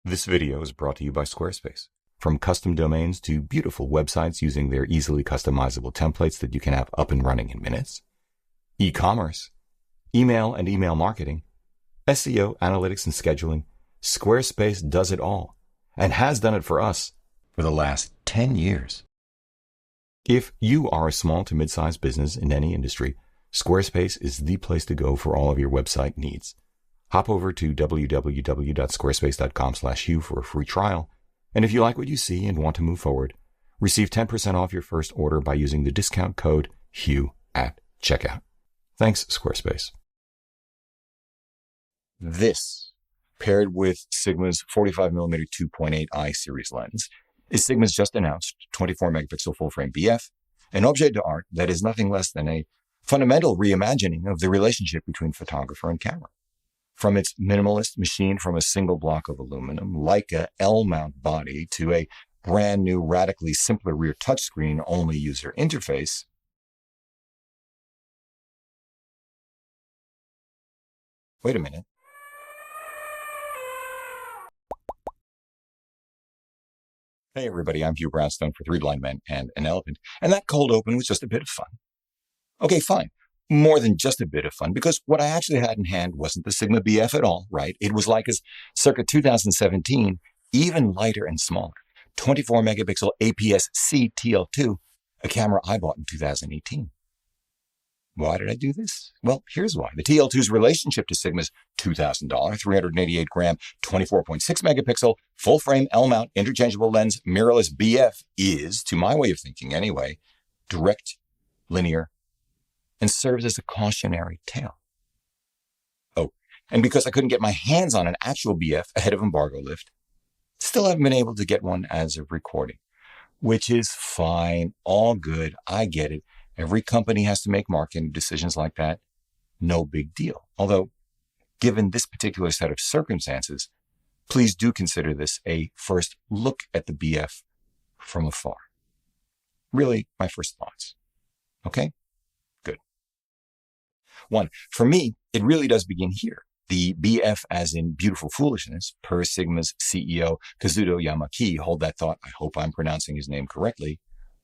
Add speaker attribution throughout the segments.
Speaker 1: This video is brought to you by Squarespace. From custom domains to beautiful websites using their easily customizable templates that you can have up and running in minutes, e-commerce, email and email marketing, SEO, analytics, and scheduling, Squarespace does it all and has done it for us for the last 10 years. If you are a small to mid-sized business in any industry, Squarespace is the place to go for all of your website needs. Hop over to www.squarespace.com/Hugh for a free trial. And if you like what you see and want to move forward, receive 10% off your first order by using the discount code Hugh at checkout. Thanks, Squarespace. This, paired with Sigma's 45mm 2.8 I series lens, is Sigma's just announced 24 megapixel full frame BF, an objet d'art that is nothing less than a fundamental reimagining of the relationship between photographer and camera. From its minimalist machine from a single block of aluminum, Leica L-mount body, to a brand new, radically simpler rear touchscreen only user interface, wait a minute. Hey everybody, I'm Hugh Brownstone for Three Blind Men and an Elephant, and that cold open was just a bit of fun. Okay, fine. More than just a bit of fun, because what I actually had in hand wasn't the Sigma BF at all, right? It was Leica's circa 2017, even lighter and smaller, 24 megapixel APS-C TL2, a camera I bought in 2018. Why did I do this? Well, here's why. The TL2's relationship to Sigma's $2,000, 388 gram, 24.6 megapixel, full frame L-mount interchangeable lens mirrorless BF is, to my way of thinking anyway, direct, linear, and serves as a cautionary tale. Oh, and because I couldn't get my hands on an actual BF ahead of embargo lift, still haven't been able to get one as of recording, which is fine, all good, I get it. Every company has to make marketing decisions like that. No big deal. Although, given this particular set of circumstances, please do consider this a first look at the BF from afar. Really, my first thoughts. Okay? Good. One, for me, it really does begin here. The BF as in beautiful foolishness, per Sigma's CEO, Kazuto Yamaki, hold that thought, I hope I'm pronouncing his name correctly,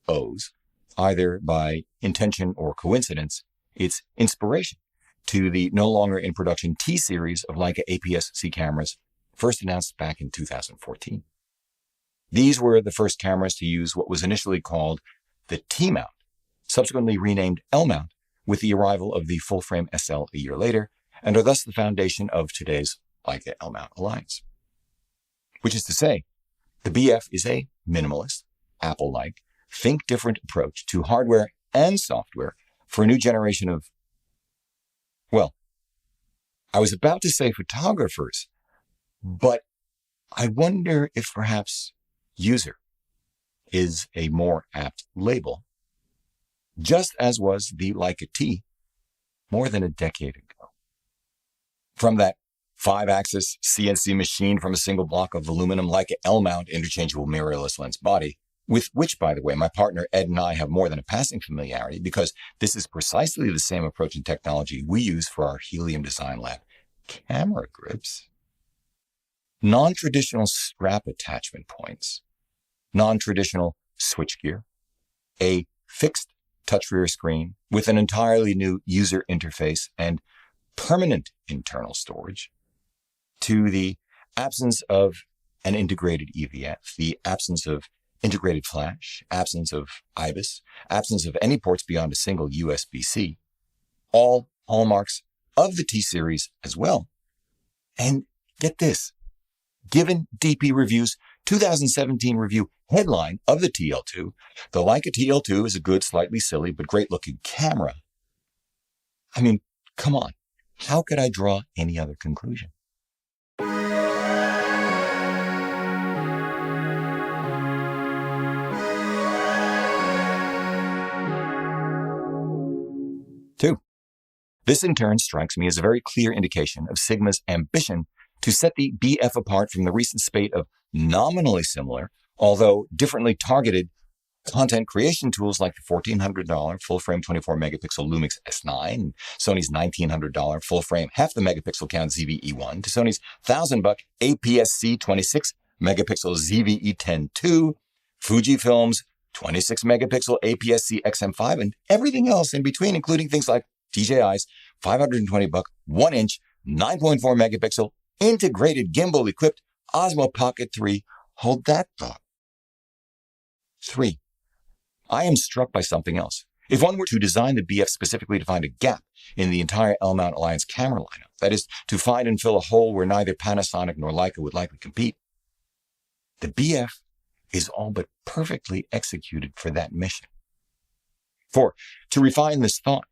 Speaker 1: owes, either by intention or coincidence, its inspiration to the no longer in production T-series of Leica APS-C cameras first announced back in 2014. These were the first cameras to use what was initially called the T-mount, subsequently renamed L-mount with the arrival of the full-frame SL a year later, and are thus the foundation of today's Leica L-mount alliance. Which is to say, the BF is a minimalist, Apple-like, think different approach to hardware and software for a new generation of, well, I was about to say photographers, but I wonder if perhaps user is a more apt label, just as was the Leica T more than a decade ago. From that 5-axis CNC machine from a single block of aluminum Leica L-mount interchangeable mirrorless lens body, with which, by the way, my partner Ed and I have more than a passing familiarity, because this is precisely the same approach and technology we use for our Helium Design Lab camera grips. Non-traditional strap attachment points, non-traditional switchgear, a fixed touch rear screen with an entirely new user interface and permanent internal storage, to the absence of an integrated EVF, the absence of integrated flash, absence of IBIS, absence of any ports beyond a single USB-C, all hallmarks of the T-series as well. And get this, given DP Review's 2017 review headline of the TL2, the Leica TL2 is a good, slightly silly, but great-looking camera. I mean, come on, how could I draw any other conclusion? Two, this in turn strikes me as a very clear indication of Sigma's ambition to set the BF apart from the recent spate of nominally similar, although differently targeted Content creation tools like the $1,400 full-frame 24-megapixel Lumix S9, Sony's $1,900 full-frame half-the-megapixel count ZV-E1, to Sony's $1,000 APS-C 26-megapixel ZV-E10 II, Fujifilm's 26-megapixel APS-C XM5, and everything else in between, including things like DJI's $520 1-inch 9.4-megapixel integrated gimbal-equipped Osmo Pocket 3. Hold that thought. 3. I am struck by something else. If one were to design the BF specifically to find a gap in the entire L-mount Alliance camera lineup, that is, to find and fill a hole where neither Panasonic nor Leica would likely compete, the BF is all but perfectly executed for that mission. For, to refine this thought,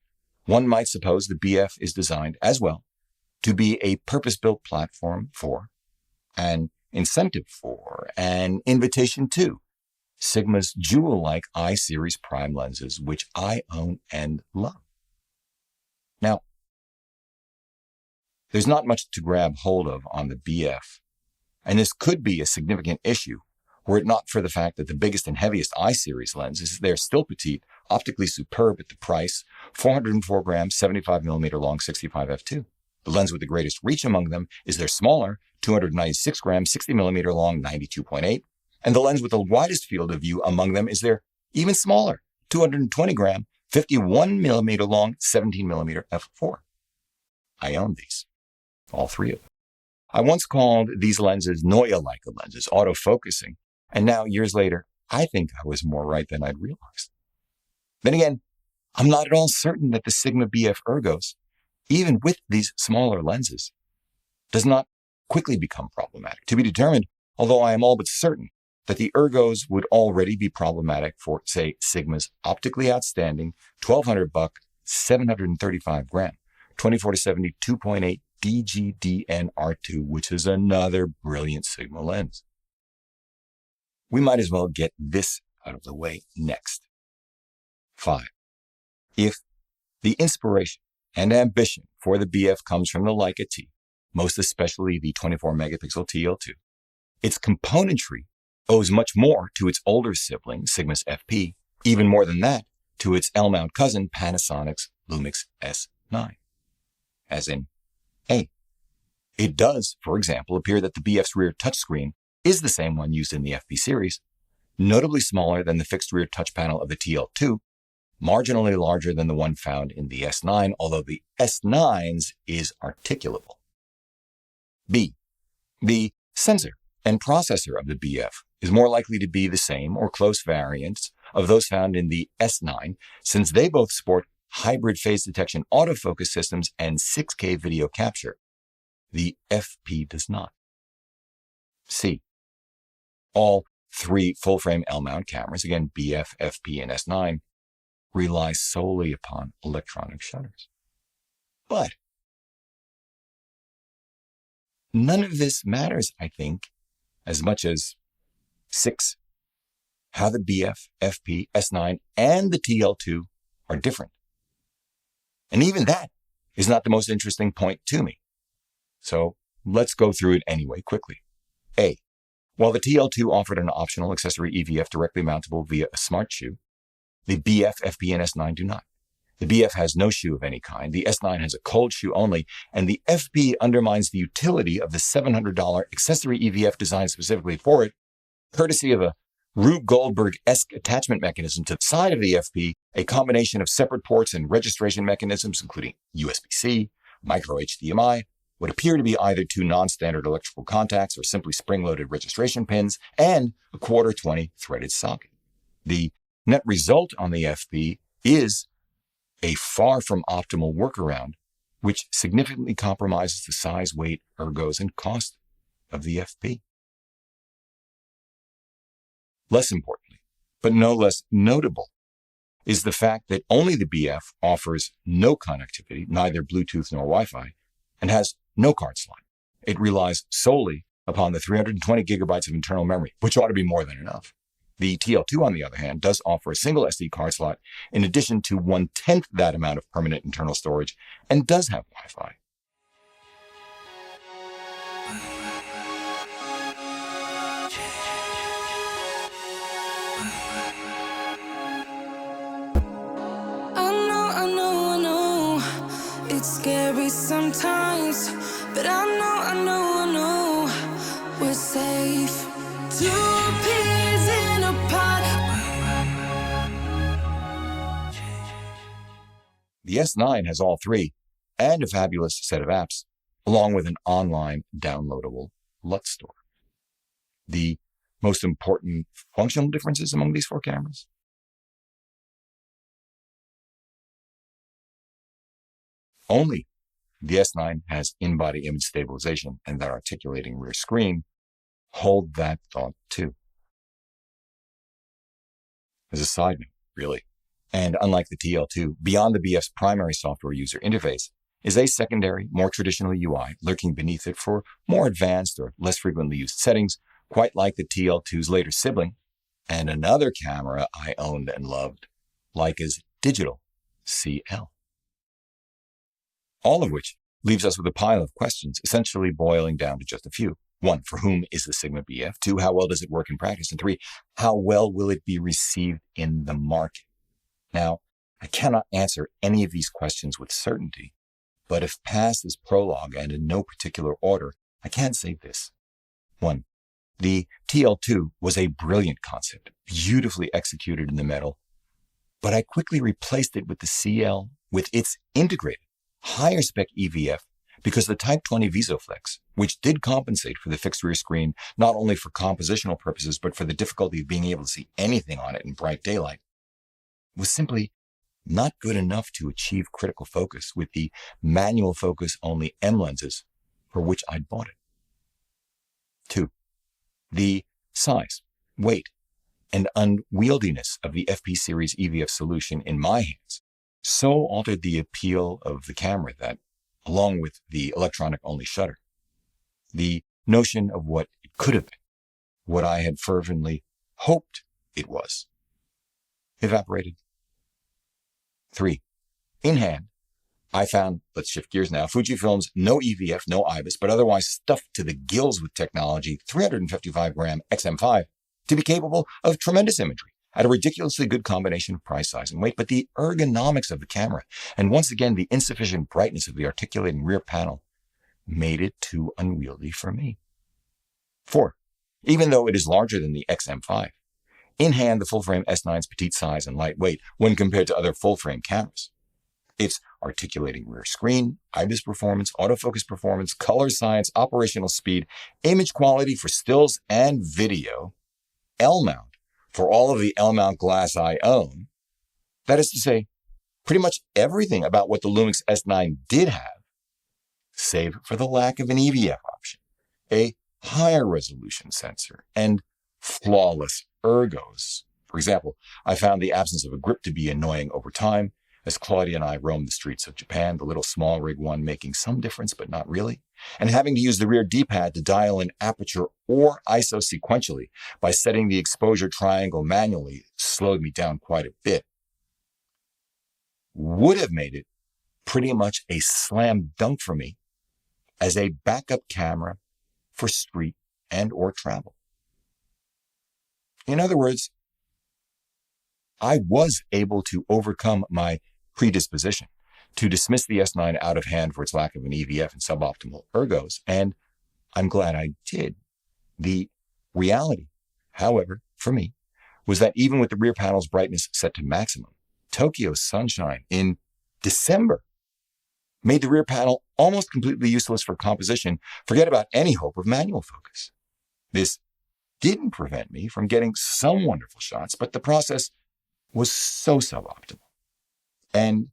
Speaker 1: one might suppose the BF is designed as well to be a purpose-built platform for, an incentive for, an invitation to Sigma's jewel-like I-series prime lenses, which I own and love. Now, there's not much to grab hold of on the BF, and this could be a significant issue were it not for the fact that the biggest and heaviest I-series lenses, they're still petite, optically superb at the price, 404 grams, 75mm long 65 f2. The lens with the greatest reach among them is their smaller, 296 grams, 60mm long 92.8. And the lens with the widest field of view among them is their even smaller, 220 gram, 51mm long, 17mm f4. I own these, all three of them. I once called these lenses Neue Leica lenses, autofocusing, and now, years later, I think I was more right than I'd realized. Then again, I'm not at all certain that the Sigma BF Ergos, even with these smaller lenses, does not quickly become problematic. To be determined, although I am all but certain that the Ergos would already be problematic for, say, Sigma's optically outstanding $1,200 735 gram 24-70 2.8 DGDN-R2, which is another brilliant Sigma lens. We might as well get this out of the way next. 5. If the inspiration and ambition for the BF comes from the Leica T, most especially the 24-megapixel TL2, its componentry owes much more to its older sibling, Sigma's FP, even more than that to its L-mount cousin, Panasonic's Lumix S9. As in, A. It does, for example, appear that the BF's rear touchscreen is the same one used in the FP series, notably smaller than the fixed rear touch panel of the TL2, marginally larger than the one found in the S9, although the S9's is articulable. B. The sensor and processor of the BF is more likely to be the same or close variants of those found in the S9, since they both sport hybrid phase detection autofocus systems and 6K video capture. The FP does not. C. All three full-frame L-mount cameras, again BF, FP, and S9, rely solely upon electronic shutters. But none of this matters, I think, as much as 6. How the BF, FP, S9, and the TL2 are different. And even that is not the most interesting point to me. So let's go through it anyway quickly. A. While the TL2 offered an optional accessory EVF directly mountable via a smart shoe, the BF, FP, and S9 do not. The BF has no shoe of any kind, the S9 has a cold shoe only, and the FP undermines the utility of the $700 accessory EVF designed specifically for it, courtesy of a Rube Goldberg-esque attachment mechanism to the side of the FP, a combination of separate ports and registration mechanisms, including USB-C, micro HDMI, what appear to be either two non-standard electrical contacts or simply spring-loaded registration pins, and a 1/4-20 threaded socket. The net result on the FP is a far from optimal workaround, which significantly compromises the size, weight, ergos, and cost of the FP. Less importantly, but no less notable, is the fact that only the BF offers no connectivity, neither Bluetooth nor Wi-Fi, and has no card slot. It relies solely upon the 320 gigabytes of internal memory, which ought to be more than enough. The TL2, on the other hand, does offer a single SD card slot in addition to 1/10 that amount of permanent internal storage and does have Wi-Fi.
Speaker 2: it's scary sometimes, but I know we're safe. Two peas in a pod.
Speaker 1: The S9 has all three and a fabulous set of apps, along with an online downloadable LUT store. The most important functional differences among these four cameras? Only the S9 has in-body image stabilization and that articulating rear screen. Hold that thought too. As a side note, really. And unlike the TL2, beyond the BF's primary software user interface is a secondary, more traditional UI lurking beneath it for more advanced or less frequently used settings, quite like the TL2's later sibling, and another camera I owned and loved, Leica's digital CL. All of which leaves us with a pile of questions, essentially boiling down to just a few. 1, for whom is the Sigma BF? 2, how well does it work in practice? And 3, how well will it be received in the market? Now, I cannot answer any of these questions with certainty, but if past this prologue and in no particular order, I can say this. 1, the TL2 was a brilliant concept, beautifully executed in the metal, but I quickly replaced it with the CL with its integrated, higher spec EVF because the Type 20 VisoFlex, which did compensate for the fixed rear screen, not only for compositional purposes, but for the difficulty of being able to see anything on it in bright daylight, was simply not good enough to achieve critical focus with the manual focus only M lenses for which I'd bought it. 2, the size, weight, and unwieldiness of the FP Series EVF solution in my hands so altered the appeal of the camera that, along with the electronic-only shutter, the notion of what it could have been, what I had fervently hoped it was, evaporated. 3, in hand, I found, let's shift gears now, Fujifilm's no EVF, no IBIS, but otherwise stuffed to the gills with technology 355-gram XM5 to be capable of tremendous imagery at a ridiculously good combination of price, size, and weight, but the ergonomics of the camera, and once again the insufficient brightness of the articulating rear panel, made it too unwieldy for me. 4, even though it is larger than the XM5, in hand the full-frame S9's petite size and lightweight when compared to other full-frame cameras. Its articulating rear screen, IBIS performance, autofocus performance, color science, operational speed, image quality for stills and video, L-mount for all of the L-mount glass I own. That is to say, pretty much everything about what the Lumix S9 did have, save for the lack of an EVF option, a higher resolution sensor, and flawless ergos. For example, I found the absence of a grip to be annoying over time, as Claudia and I roamed the streets of Japan, the little small rig one making some difference, but not really, and having to use the rear D-pad to dial in aperture or ISO sequentially by setting the exposure triangle manually slowed me down quite a bit. Would have made it pretty much a slam dunk for me as a backup camera for street and or travel. In other words, I was able to overcome my predisposition to dismiss the S9 out of hand for its lack of an EVF and suboptimal ergos, and I'm glad I did. The reality, however, for me, was that even with the rear panel's brightness set to maximum, Tokyo sunshine in December made the rear panel almost completely useless for composition. Forget about any hope of manual focus. This didn't prevent me from getting some wonderful shots, but the process was so suboptimal. And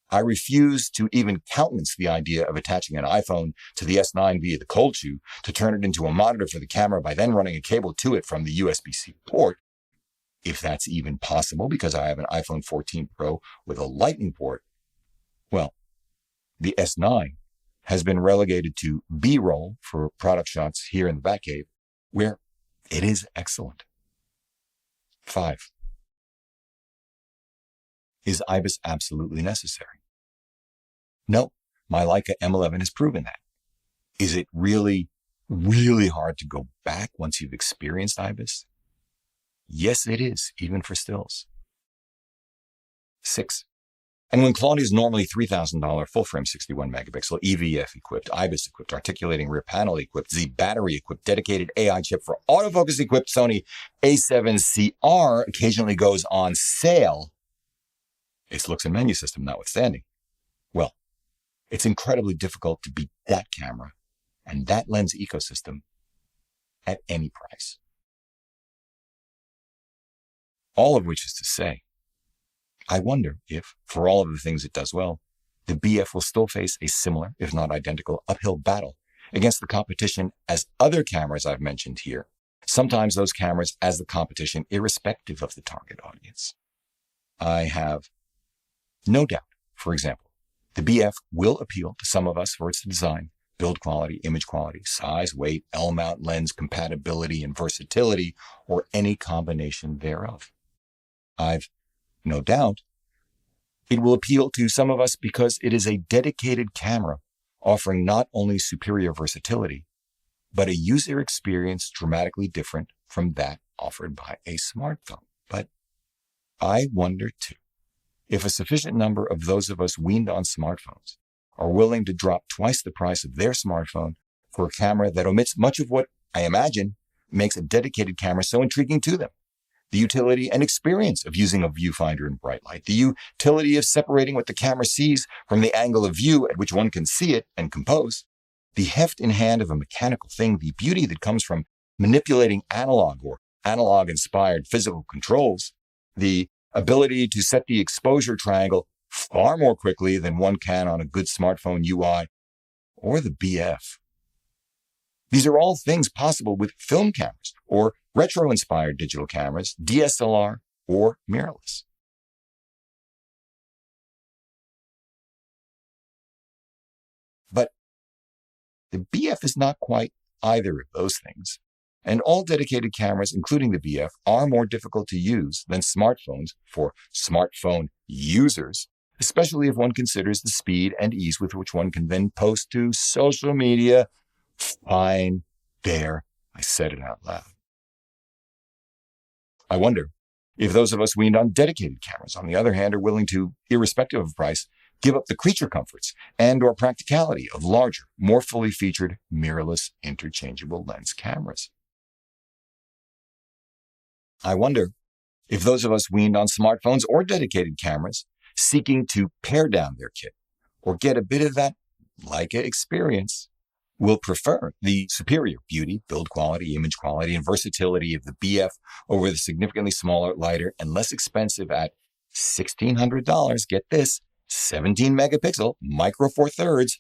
Speaker 1: I refused to even countenance the idea of attaching an iPhone to the S9 via the cold shoe to turn it into a monitor for the camera by then running a cable to it from the USB-C port, if that's even possible because I have an iPhone 14 Pro with a Lightning port. Well, the S9 has been relegated to B-roll for product shots here in the Batcave, where it is excellent. 5. Is IBIS absolutely necessary? No, my Leica M11 has proven that. Is it really, really hard to go back once you've experienced IBIS? Yes, it is, even for stills. 6. And when quality is normally $3,000 full-frame 61 megapixel, EVF-equipped, IBIS-equipped, articulating rear panel-equipped, Z battery-equipped, dedicated AI chip for autofocus-equipped Sony A7CR occasionally goes on sale, its looks and menu system notwithstanding, well, it's incredibly difficult to beat that camera and that lens ecosystem at any price. All of which is to say, I wonder if, for all of the things it does well, the BF will still face a similar, if not identical, uphill battle against the competition as other cameras I've mentioned here, sometimes those cameras as the competition irrespective of the target audience. I have no doubt, for example, the BF will appeal to some of us for its design, build quality, image quality, size, weight, L-mount lens compatibility, and versatility, or any combination thereof. I've no doubt it will appeal to some of us because it is a dedicated camera offering not only superior versatility, but a user experience dramatically different from that offered by a smartphone. But I wonder too, if a sufficient number of those of us weaned on smartphones are willing to drop twice the price of their smartphone for a camera that omits much of what I imagine makes a dedicated camera so intriguing to them. The utility and experience of using a viewfinder in bright light, the utility of separating what the camera sees from the angle of view at which one can see it and compose, the heft in hand of a mechanical thing, the beauty that comes from manipulating analog or analog-inspired physical controls, the ability to set the exposure triangle far more quickly than one can on a good smartphone UI, or the BF. These are all things possible with film cameras or retro-inspired digital cameras, DSLR, or mirrorless. But the BF is not quite either of those things, and all dedicated cameras, including the BF, are more difficult to use than smartphones for smartphone users, especially if one considers the speed and ease with which one can then post to social media. Fine, there, I said it out loud. I wonder if those of us weaned on dedicated cameras, on the other hand, are willing to, irrespective of price, give up the creature comforts and or practicality of larger, more fully featured, mirrorless, interchangeable lens cameras. I wonder if those of us weaned on smartphones or dedicated cameras seeking to pare down their kit or get a bit of that Leica experience will prefer the superior beauty, build quality, image quality, and versatility of the BF over the significantly smaller, lighter, and less expensive at $1,600, get this, 17 megapixel, micro four thirds,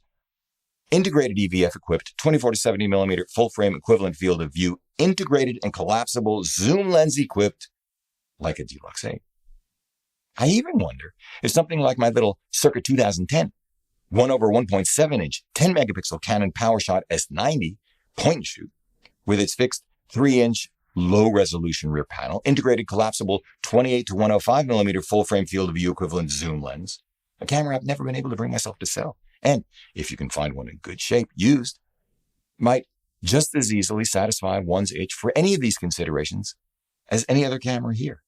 Speaker 1: integrated EVF equipped 24 to 70 millimeter full frame equivalent field of view, integrated and collapsible zoom lens equipped Leica Deluxe 8. I even wonder if something like my little circa 2010 1/1.7 inch 10 megapixel Canon PowerShot S90 point and shoot with its fixed 3-inch low resolution rear panel, integrated collapsible 28 to 105 millimeter full frame field of view equivalent zoom lens, a camera I've never been able to bring myself to sell, and if you can find one in good shape used, might just as easily satisfy one's itch for any of these considerations as any other camera here.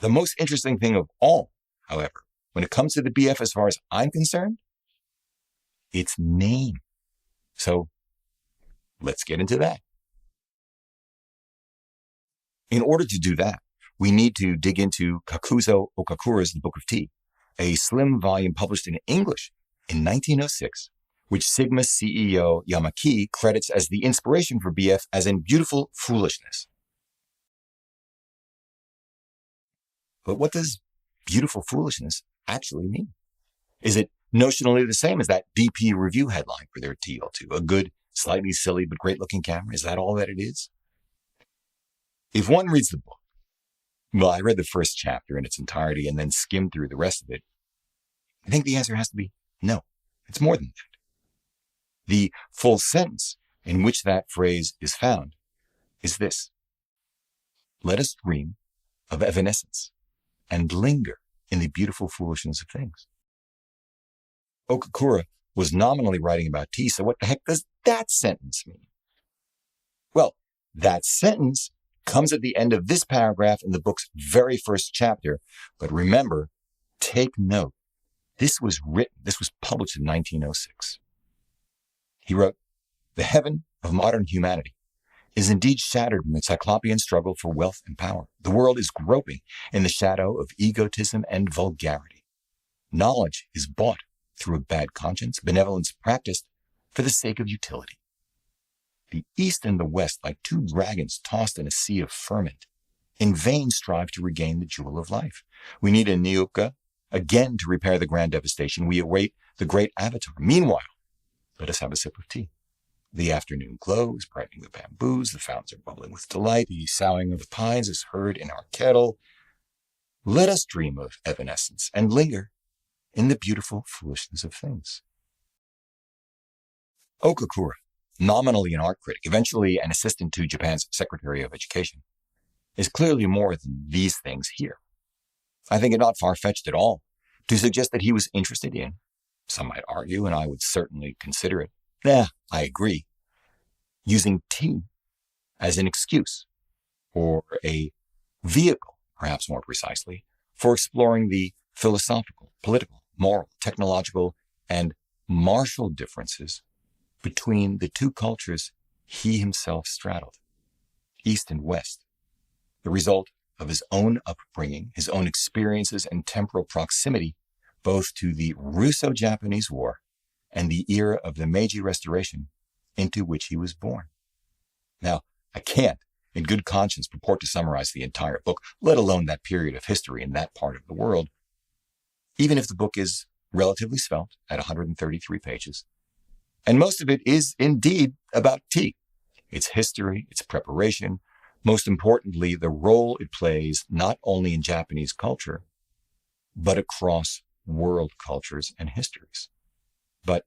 Speaker 1: The most interesting thing of all, however, when it comes to the BF as far as I'm concerned, its name. So let's get into that. In order to do that, we need to dig into Kakuzo Okakura's The Book of Tea, a slim volume published in English in 1906, which Sigma CEO Yamaki credits as the inspiration for BF as in beautiful foolishness. But what does beautiful foolishness actually mean? Is it notionally the same as that BP review headline for their TL2, a good, slightly silly, but great-looking camera? Is that all that it is? If one reads the book, well, I read the first chapter in its entirety and then skimmed through the rest of it, I think the answer has to be no. It's more than that. The full sentence in which that phrase is found is this: let us dream of evanescence and linger in the beautiful foolishness of things. Okakura was nominally writing about tea, so what the heck does that sentence mean? Well, that sentence comes at the end of this paragraph in the book's very first chapter. But remember, take note, this was published in 1906. He wrote, "The heaven of modern humanity is indeed shattered in the cyclopean struggle for wealth and power. The world is groping in the shadow of egotism and vulgarity. Knowledge is bought through a bad conscience, benevolence practiced for the sake of utility. The East and the West, like two dragons tossed in a sea of ferment, in vain strive to regain the jewel of life. We need a Neuka again to repair the grand devastation. We await the great avatar. Meanwhile, let us have a sip of tea. The afternoon glow is brightening the bamboos. The fountains are bubbling with delight. The soughing of the pines is heard in our kettle. Let us dream of evanescence and linger in the beautiful foolishness of things." Okakura, nominally an art critic, eventually an assistant to Japan's Secretary of Education, is clearly more than these things here. I think it not far-fetched at all to suggest that he was interested in, some might argue, and I would certainly consider it, I agree, using tea as an excuse or a vehicle, perhaps more precisely, for exploring the philosophical, political, moral, technological, and martial differences between the two cultures he himself straddled, East and West, the result of his own upbringing, his own experiences and temporal proximity, both to the Russo-Japanese War and the era of the Meiji Restoration into which he was born. Now, I can't, in good conscience, purport to summarize the entire book, let alone that period of history in that part of the world, even if the book is relatively svelte at 133 pages. And most of it is indeed about tea, its history, its preparation, most importantly, the role it plays not only in Japanese culture, but across world cultures and histories. But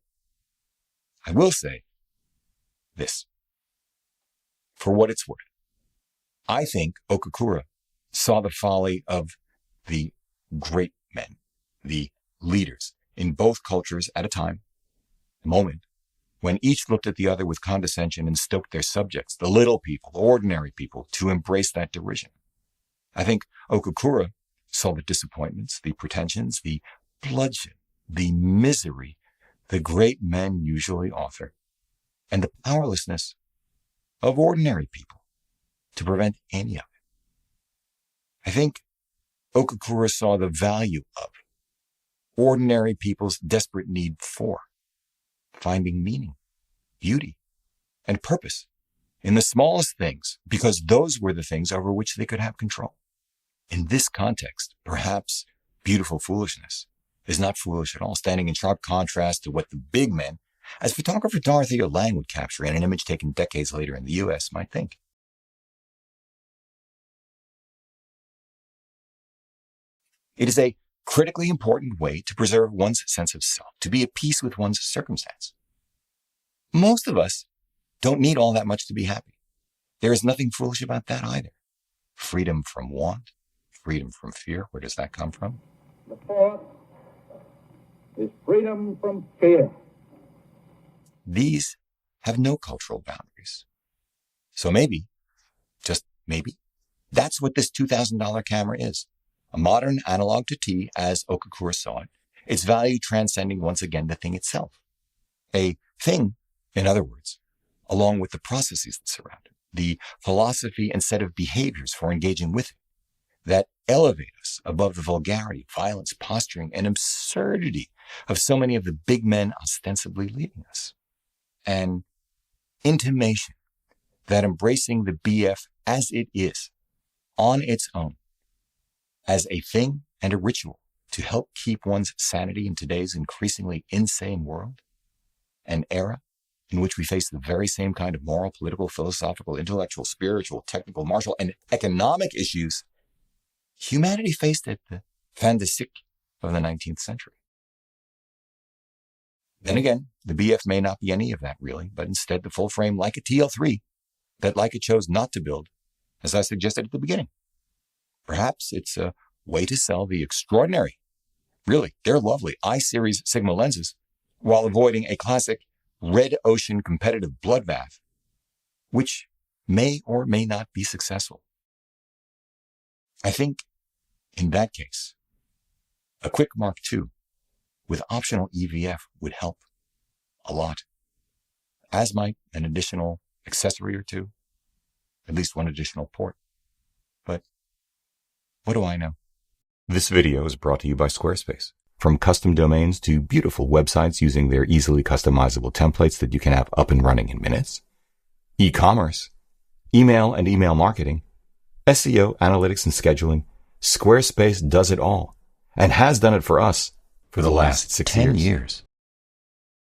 Speaker 1: I will say this, for what it's worth. I think Okakura saw the folly of the great men, the leaders in both cultures at a moment, when each looked at the other with condescension and stoked their subjects, the little people, ordinary people, to embrace that derision. I think Okakura saw the disappointments, the pretensions, the bloodshed, the misery the great men usually author, and the powerlessness of ordinary people to prevent any of it. I think Okakura saw the value of ordinary people's desperate need for finding meaning, beauty, and purpose in the smallest things, because those were the things over which they could have control. In this context, perhaps beautiful foolishness is not foolish at all, standing in sharp contrast to what the big men, as photographer Dorothea Lange would capture in an image taken decades later in the U.S., might think. It is a critically important way to preserve one's sense of self, to be at peace with one's circumstance. Most of us don't need all that much to be happy. There is nothing foolish about that either. Freedom from want, freedom from fear, where does that come from?
Speaker 3: The fourth is freedom from fear.
Speaker 1: These have no cultural boundaries. So maybe, just maybe, that's what this $2,000 camera is. A modern analog to tea, as Okakura saw it, its value transcending once again the thing itself. A thing, in other words, along with the processes that surround it, the philosophy and set of behaviors for engaging with it, that elevate us above the vulgarity, violence, posturing, and absurdity of so many of the big men ostensibly leading us. An intimation that embracing the BF as it is, on its own, as a thing and a ritual to help keep one's sanity in today's increasingly insane world, an era in which we face the very same kind of moral, political, philosophical, intellectual, spiritual, technical, martial, and economic issues humanity faced at the fin de siècle of the 19th century. Then again, the BF may not be any of that really, but instead the full-frame Leica TL3 that Leica chose not to build, as I suggested at the beginning. Perhaps it's a way to sell the extraordinary, really, they're lovely, I-series Sigma lenses, while avoiding a classic red ocean competitive bloodbath, which may or may not be successful. I think in that case, a quick Mark II with optional EVF would help a lot, as might an additional accessory or two, at least one additional port. But what do I know? This video is brought to you by Squarespace. From custom domains to beautiful websites using their easily customizable templates that you can have up and running in minutes, e-commerce, email and email marketing, SEO, analytics, and scheduling, Squarespace does it all and has done it for us for the last 10 years.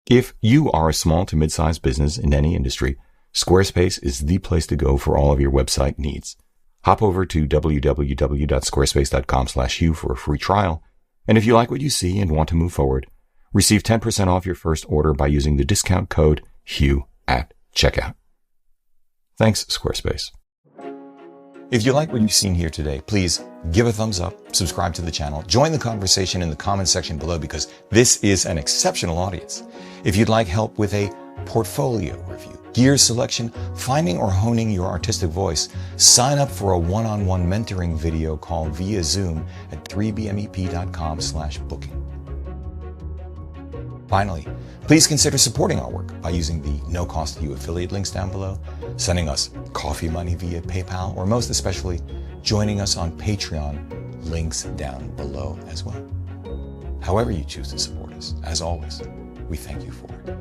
Speaker 1: If you are a small to mid-sized business in any industry, Squarespace is the place to go for all of your website needs. Hop over to www.squarespace.com/Hugh for a free trial. And if you like what you see and want to move forward, receive 10% off your first order by using the discount code Hugh at checkout. Thanks, Squarespace. If you like what you've seen here today, please give a thumbs up, subscribe to the channel, join the conversation in the comments section below because this is an exceptional audience. If you'd like help with a portfolio review, gear selection, finding or honing your artistic voice, sign up for a one-on-one mentoring video call via Zoom at 3bmep.com/booking. Finally, please consider supporting our work by using the no-cost Hugh affiliate links down below, sending us coffee money via PayPal, or most especially, joining us on Patreon, links down below as well. However you choose to support us, as always, we thank you for it.